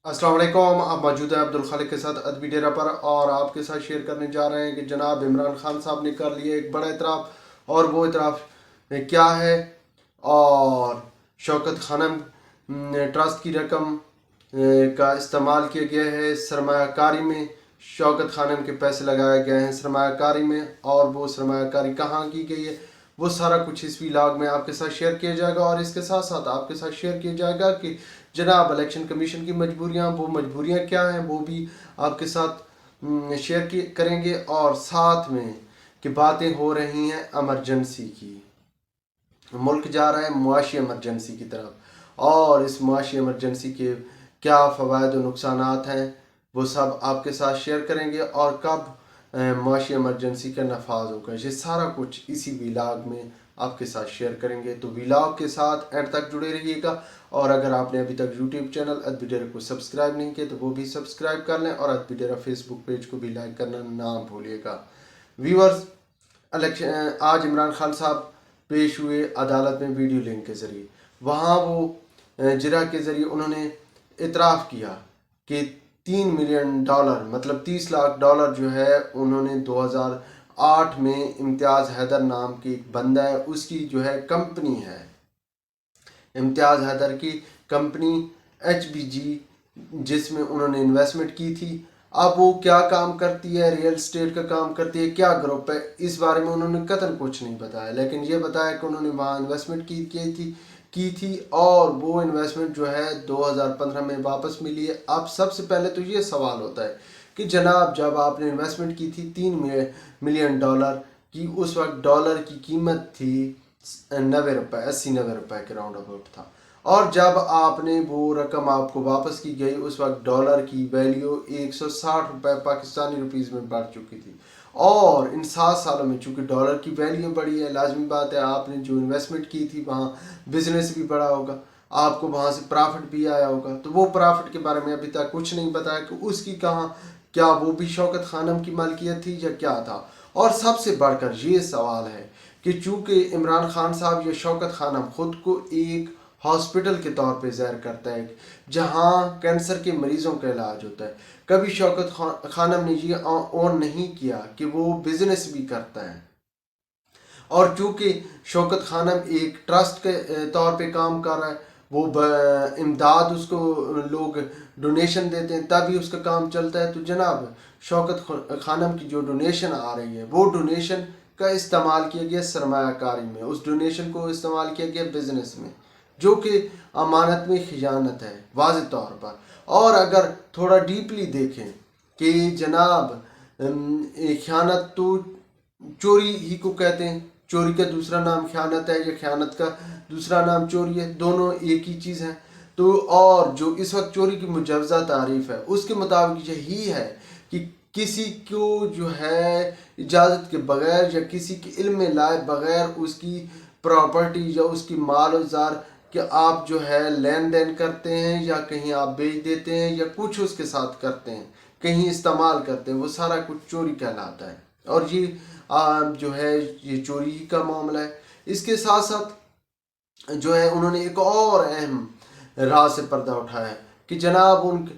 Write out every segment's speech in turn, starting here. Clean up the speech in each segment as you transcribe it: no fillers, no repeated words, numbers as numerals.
अस्सलाम वालेकुम। आप मौजूद हैं अब्दुल खालिक के साथ अदबी डेरा पर, और आपके साथ शेयर करने जा रहे हैं कि जनाब इमरान खान साहब ने कर लिए एक बड़ा इतराफ़, और वो इतराफ़ क्या है। और शौकत खानम ट्रस्ट की रकम का इस्तेमाल किया गया है सरमायाकारी में। शौकत खानम के पैसे लगाए गए हैं सरमायाकारी में, और वो सरमायाकारी कहाँ की गई है वो सारा कुछ इस व्लॉग में आपके साथ शेयर किया जाएगा। और इसके साथ साथ आपके साथ शेयर किया जाएगा कि जनाब इलेक्शन कमीशन की मजबूरियाँ क्या हैं वो भी आपके साथ शेयर करेंगे। और साथ में कि बातें हो रही हैं एमरजेंसी की, मुल्क जा रहा है मुआशी एमरजेंसी की तरफ, और इस मुआशी एमरजेंसी के क्या फ़वाइद और नुकसानात हैं वो सब आपके साथ शेयर करेंगे, और कब मुआशी एमरजेंसी का नफाज होगा ये सारा कुछ इसी व्लॉग में आपके साथ शेयर करेंगे। तो व्लॉग के साथ एंड तक जुड़े रहिएगा। और अगर आपने अभी तक यूट्यूब चैनल अदबी डेरा को सब्सक्राइब नहीं किया तो वो भी सब्सक्राइब कर लें, और अदबी डेरा फेसबुक पेज को भी लाइक करना ना भूलिएगा। व्यूअर्स, आज इमरान खान साहब पेश हुए अदालत में वीडियो लिंक के ज़रिए। वहाँ वो जिरा के ज़रिए उन्होंने इतराफ़ किया कि $3 मिलियन मतलब $30 लाख जो है उन्होंने 2008 में इम्तियाज़ हैदर नाम की एक बंदा है उसकी जो है कंपनी है, इम्तियाज़ हैदर की कंपनी HBG, जिसमें उन्होंने इन्वेस्टमेंट की थी। अब वो क्या काम करती है, रियल स्टेट का काम करती है, क्या ग्रुप है, इस बारे में उन्होंने कतई कुछ नहीं बताया, लेकिन ये बताया कि उन्होंने वहाँ इन्वेस्टमेंट की थी और वो इन्वेस्टमेंट जो है 2015 में वापस मिली है। अब सबसे पहले तो ये सवाल होता है कि जनाब जब आपने इन्वेस्टमेंट की थी $3 मिलियन की, उस वक्त डॉलर की कीमत थी 90 रुपये, 80-90 रुपये के राउंड अबाउट था। और जब आपने वो रकम आपको वापस की गई उस वक्त डॉलर की वैल्यू 160 रुपये पाकिस्तानी रुपीज़ में बढ़ चुकी थी। और इन 7 सालों में चूँकि डॉलर की वैल्यू बढ़ी है, लाजमी बात है आपने जो इन्वेस्टमेंट की थी वहाँ बिजनेस भी बढ़ा होगा, आपको वहाँ से प्रॉफिट भी आया होगा। तो वो प्रॉफिट के बारे में अभी तक कुछ नहीं बताया कि उसकी कहाँ, क्या वो भी शौकत खानम की मालकियत थी या क्या था। और सबसे बढ़कर ये सवाल है कि चूँकि इमरान खान साहब या शौकत खानम खुद को एक हॉस्पिटल के तौर पे ज़ाहिर करता है जहाँ कैंसर के मरीज़ों का इलाज होता है, कभी शौकत खानम ने ये ऑन नहीं किया कि वो बिज़नेस भी करता है। और चूँकि शौकत खानम एक ट्रस्ट के तौर पे काम कर रहा है, वो इमदाद उसको लोग डोनेशन देते हैं तभी उसका काम चलता है। तो जनाब शौकत खानम की जो डोनेशन आ रही है वो डोनेशन का इस्तेमाल किया गया सरमायाकारी में, उस डोनेशन को इस्तेमाल किया गया बिजनेस में, जो कि अमानत में खियानत है वाज़े तौर पर। और अगर थोड़ा डीपली देखें कि जनाब खयानत तो चोरी ही को कहते हैं, चोरी का दूसरा नाम खयानत है या खयानत का दूसरा नाम चोरी है, दोनों एक ही चीज़ है। तो और जो इस वक्त चोरी की मुजवज़ा तारीफ़ है उसके मुताबिक यही है कि किसी को जो है इजाज़त के बग़ैर या किसी के इल्म में लाए बग़ैर उसकी प्रॉपर्टी या उसकी माल औजार कि आप जो है लेन देन करते हैं या कहीं आप बेच देते हैं या कुछ उसके साथ करते हैं, कहीं इस्तेमाल करते हैं, वो सारा कुछ चोरी कहलाता है। और ये जो है ये चोरी का मामला है। इसके साथ साथ जो है उन्होंने एक और अहम राज से पर्दा उठाया कि जनाब उन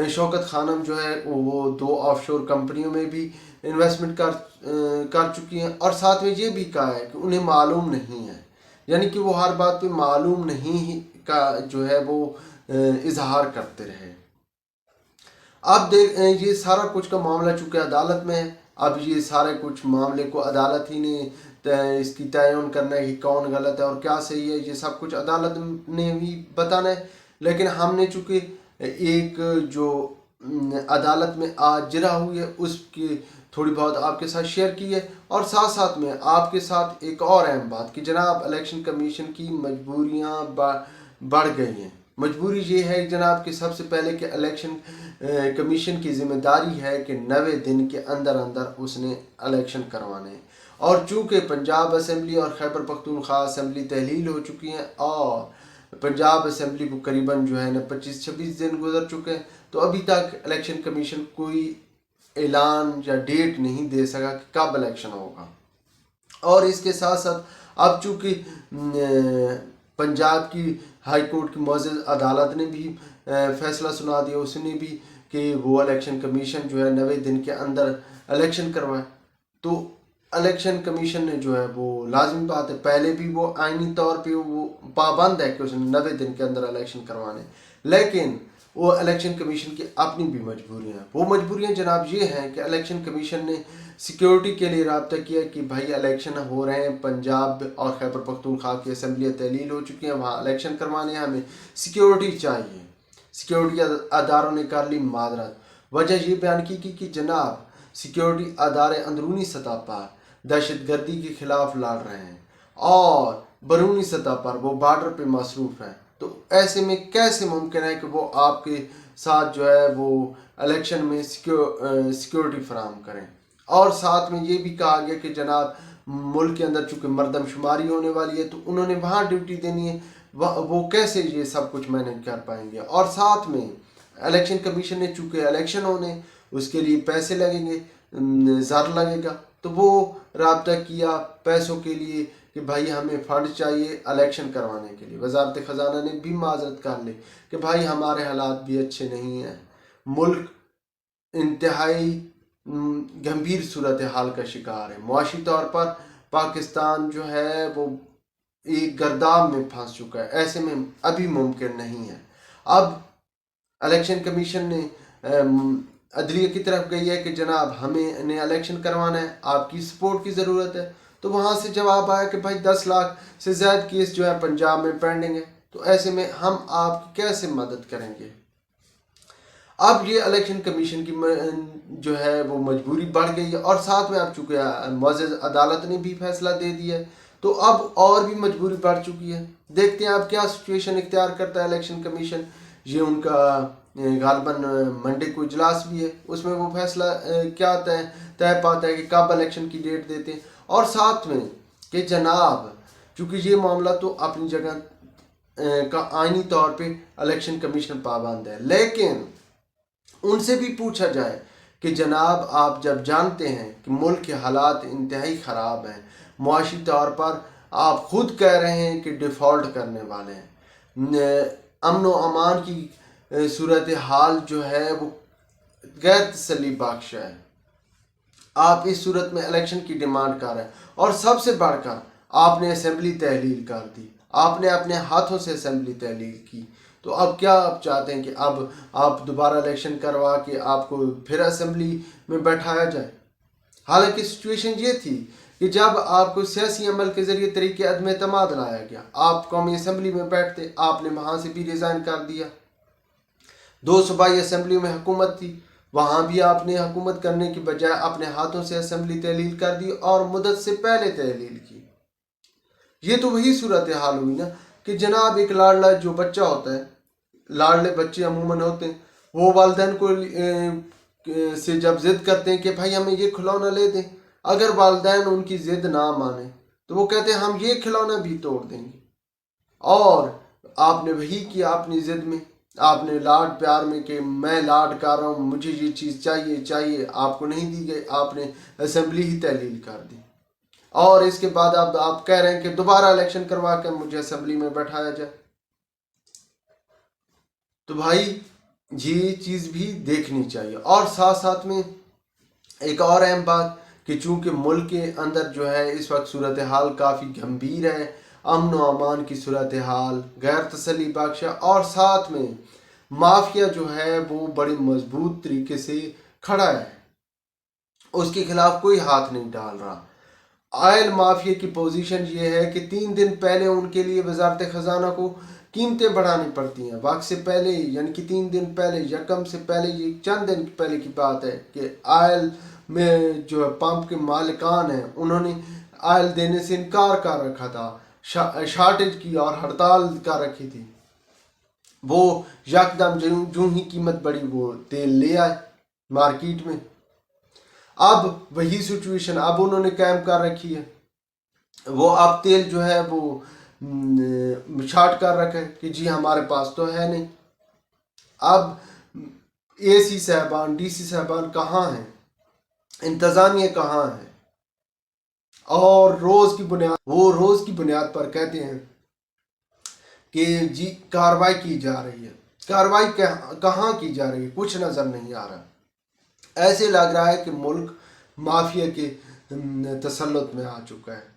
शौकत खानम जो है वो 2 ऑफशोर कंपनियों में भी इन्वेस्टमेंट कर चुकी हैं, और साथ में ये भी कहा है कि उन्हें मालूम नहीं है, यानी कि वो हर बात पे मालूम नहीं का जो है वो इजहार करते रहे। अब देख ये सारा कुछ का मामला चूँकि अदालत में है, अब ये सारे कुछ मामले को अदालत ही ने इसकी तयन करना है कि कौन गलत है और क्या सही है, ये सब कुछ अदालत ने भी बताना है। लेकिन हमने चूँकि एक जो अदालत में आज जिरा हुई है उसकी थोड़ी बहुत आपके साथ शेयर की है, और साथ साथ में आपके साथ एक और अहम बात कि जनाब इलेक्शन कमीशन की मजबूरियाँ बढ़ गई हैं। मजबूरी ये है जनाब कि सबसे पहले कि इलेक्शन कमीशन की ज़िम्मेदारी है कि 90 दिन के अंदर अंदर उसने इलेक्शन करवाने हैं। और चूँकि पंजाब असम्बली और खैबर पख्तूनख्वा असम्बली तहलील हो चुकी हैं और पंजाब असम्बली को करीबन जो है ना 25-26 दिन गुजर चुके हैं, तो अभी तक इलेक्शन कमीशन कोई ऐलान या डेट नहीं दे सका कि कब इलेक्शन होगा। और इसके साथ साथ अब चूँकि पंजाब की हाई कोर्ट की मुअज़्ज़ज़ अदालत ने भी फैसला सुना दिया उसने भी कि वो इलेक्शन कमीशन जो है 90 दिन के अंदर इलेक्शन करवाए। तो इलेक्शन कमीशन ने जो है वो लाजमी बात है, पहले भी वो आईनी तौर पे वो पाबंद है कि उसने 90 दिन के अंदर इलेक्शन करवाने, लेकिन वो इलेक्शन कमीशन की अपनी भी मजबूरियाँ हैं। वो मजबूरियाँ जनाब ये हैं कि इलेक्शन कमीशन ने सिक्योरिटी के लिए रब्ता किया कि भाई इलेक्शन हो रहे हैं, पंजाब और खैबर पख्तूनख्वा की असम्बलियाँ तहलील हो चुकी हैं, वहाँ इलेक्शन करवाने हैं, हमें सिक्योरिटी चाहिए। सिक्योरिटी अदारों ने कर ली मादरत। वजह ये बयान की कि जनाब सिक्योरिटी अदारे अंदरूनी सतह पर दहशत गर्दी के खिलाफ लड़ रहे हैं और बैरूनी सतह पर वो बॉर्डर पे मसरूफ़ हैं। तो ऐसे में कैसे मुमकिन है कि वो आपके साथ जो है वो इलेक्शन में सिक्योरिटी फराहम करें। और साथ में ये भी कहा गया कि जनाब मुल्क के अंदर चूँकि मरदमशुमारी होने वाली है तो उन्होंने वहाँ ड्यूटी देनी है, वो कैसे ये सब कुछ मैनेज कर पाएंगे। और साथ में इलेक्शन कमीशन ने चूँकि इलेक्शन होने उसके लिए पैसे लगेंगे, ज़र लगेगा, तो वो रब्ता किया पैसों के लिए कि भाई हमें फंड चाहिए इलेक्शन करवाने के लिए। वजारत ख़जाना ने भी माजरत कर ली कि भाई हमारे हालात भी अच्छे नहीं हैं, मुल्क इंतहाई गंभीर सूरत हाल का शिकार है, मुआशी तौर पर पाकिस्तान जो है वो एक गर्दाब में फंस चुका है, ऐसे में अभी मुमकिन नहीं है। अब इलेक्शन कमीशन ने अदलिया की तरफ गई है कि जनाब हमें नया इलेक्शन करवाना है, आपकी सपोर्ट की ज़रूरत है। तो वहाँ से जवाब आया कि भाई 10 लाख से ज़्यादा केस जो है पंजाब में पेंडिंग है, तो ऐसे में हम आपकी कैसे मदद करेंगे। अब ये इलेक्शन कमीशन की जो है वो मजबूरी बढ़ गई है और साथ में अब चूँकि मुअज़्ज़ज़ अदालत ने भी फैसला दे दिया है तो अब और भी मजबूरी बढ़ चुकी है। देखते हैं अब क्या सिचुएशन इख्तियार करता है इलेक्शन कमीशन। ये उनका गालबन मंडे को इजलास भी है, उसमें वो फैसला क्या तय पाता है कि कब इलेक्शन की डेट देते हैं। और साथ में कि जनाब चूँकि ये मामला तो अपनी जगह का आइनी तौर पे इलेक्शन कमीशन पाबंद है, लेकिन उनसे भी पूछा जाए कि जनाब आप जब जानते हैं कि मुल्क के हालात इंतहाई ख़राब हैं, मुआशी तौर पर आप ख़ुद कह रहे हैं कि डिफ़ॉल्ट करने वाले हैं, अमन व अमान की सूरत हाल जो है वो गैर तसल्ली बख्श है, आप इस सूरत में इलेक्शन की डिमांड कर रहे हैं और सबसे बढ़कर आपने असम्बली तहलील कर दी, आपने अपने हाथों से असम्बली तहलील की। तो अब क्या आप चाहते हैं कि अब आप दोबारा इलेक्शन करवा के आपको फिर असम्बली में बैठाया जाए। हालांकि सिचुएशन ये थी कि जब आपको सियासी अमल के ज़रिए तरीके अदम एतमाद लाया गया, आप कौमी असम्बली में बैठते, आपने वहाँ से भी रिज़ाइन कर दिया। 2 सूबाई असम्बली में हुकूमत थी, वहाँ भी आपने हुकूमत करने की बजाय अपने हाथों से असम्बली तहलील कर दी और मुद्दत से पहले तहलील की। ये तो वही सूरत हाल हुई ना कि जनाब एक लाडला जो बच्चा होता है, लाडले बच्चे अमूमन होते हैं, वो वालिदैन को से जब ज़िद करते हैं कि भाई हमें ये खिलौना ले दें, अगर वालिदैन उनकी ज़िद ना माने तो वो कहते हैं हम ये खिलौना भी तोड़ देंगे। और आपने वही किया अपनी ज़िद में, आपने लाड प्यार में कि मैं लाड कर रहा हूँ, मुझे ये चीज़ चाहिए, आपको नहीं दी गई, आपने असम्बली ही तहलील कर दी। और इसके बाद आप कह रहे हैं कि दोबारा इलेक्शन करवा कर मुझे असम्बली में बैठाया जाए। तो भाई ये चीज़ भी देखनी चाहिए। और साथ साथ में एक और अहम बात कि चूँकि मुल्क के अंदर जो है इस वक्त सूरत हाल काफ़ी गंभीर है, अमन व अमान की सूरत हाल गैर तसल्ली बख्श है और साथ में माफिया जो है वो बड़ी मजबूत तरीके से खड़ा है, उसके खिलाफ कोई हाथ नहीं डाल रहा। ऑयल माफिया की पोजीशन ये है कि 3 दिन पहले उनके लिए वजारत ख़जाना को कीमतें बढ़ानी पड़ती हैं, वक्त से पहले, यानी कि 3 दिन पहले, यकम से पहले, ये चंद दिन पहले की बात है कि ऑयल में जो है पंप के मालिकान हैं उन्होंने ऑयल देने से इनकार कर रखा था, शार्टेज की और हड़ताल कर रखी थी। वो यकदम जो ही कीमत बढ़ी वो तेल ले आए मार्केट में। अब वही सिचुएशन अब उन्होंने कायम कर रखी है, वो अब तेल जो है वो शार्ट कर रखा है कि जी हमारे पास तो है नहीं। अब एसी साहबान, डीसी साहबान कहाँ हैं, इंतज़ामिया कहाँ है, और रोज़ की बुनियाद पर कहते हैं कि जी कार्रवाई की जा रही है। कार्रवाई कहाँ की जा रही है, कुछ नज़र नहीं आ रहा। ऐसे लग रहा है कि मुल्क माफिया के तसल्लुत में आ चुका है।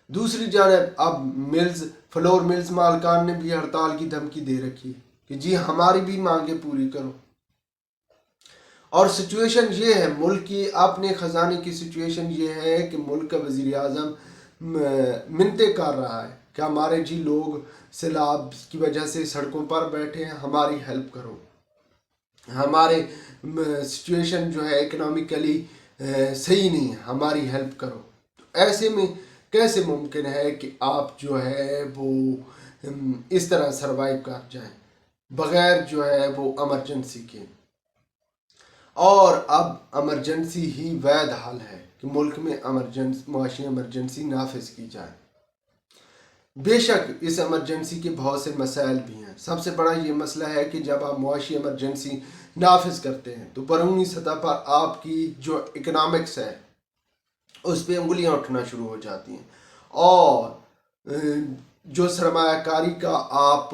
दूसरी जानब अब फ्लोर मिल्स मालकान ने भी हड़ताल की धमकी दे रखी है कि जी हमारी भी मांगे पूरी करो। और सिचुएशन ये है, मुल्क की अपने ख़जाने की सिचुएशन ये है कि मुल्क का वज़ीर आज़म मिन्नतें कर रहा है कि हमारे जी लोग सैलाब की वजह से सड़कों पर बैठे हैं, हमारी हेल्प करो, हमारे सिचुएशन जो है इकोनॉमिकली सही नहीं है, हमारी हेल्प करो। तो ऐसे में कैसे मुमकिन है कि आप जो है वो इस तरह सरवाइव कर जाएं बग़ैर जो है वो एमरजेंसी के। और अब एमरजेंसी ही वैध हल है कि मुल्क में मुआशी एमरजेंसी नाफिज की जाए। बेशक इस एमरजेंसी के बहुत से मसाइल भी हैं। सबसे बड़ा ये मसला है कि जब आप मुआशी एमरजेंसी नाफिज करते हैं तो बैरूनी सतह पर आपकी जो इकनॉमिक्स है उस पर उंगलियां उठना शुरू हो जाती हैं, और जो सरमायाकारी का आप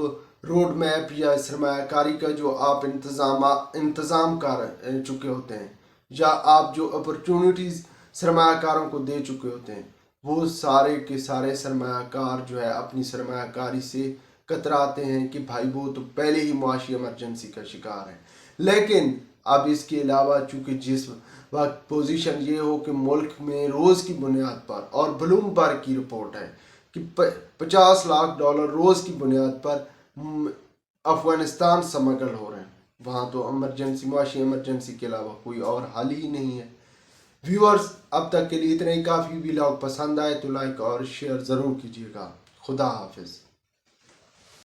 रोड मैप या सरमायाकारी का जो आप इंतज़ाम कर चुके होते हैं, या आप जो अपॉर्चुनिटीज़ सरमायाकारों को दे चुके होते हैं, वो सारे के सारे सरमायाकार जो है अपनी सरमायाकारी से कतराते हैं कि भाई वो तो पहले ही मुआशी एमरजेंसी का शिकार है। लेकिन अब इसके अलावा चूँकि जिस वक्त पोजीशन ये हो कि मुल्क में रोज़ की बुनियाद पर, और ब्लूमबर्ग की रिपोर्ट है कि $50 लाख रोज़ की बुनियाद पर अफ़गानिस्तान स्मगल हो रहे हैं, वहाँ तो मुआशी एमरजेंसी के अलावा कोई और हल ही नहीं है। व्यूअर्स, अब तक के लिए इतना ही काफ़ी। भी लोग पसंद आए तो लाइक और शेयर ज़रूर कीजिएगा। खुदा हाफिज़।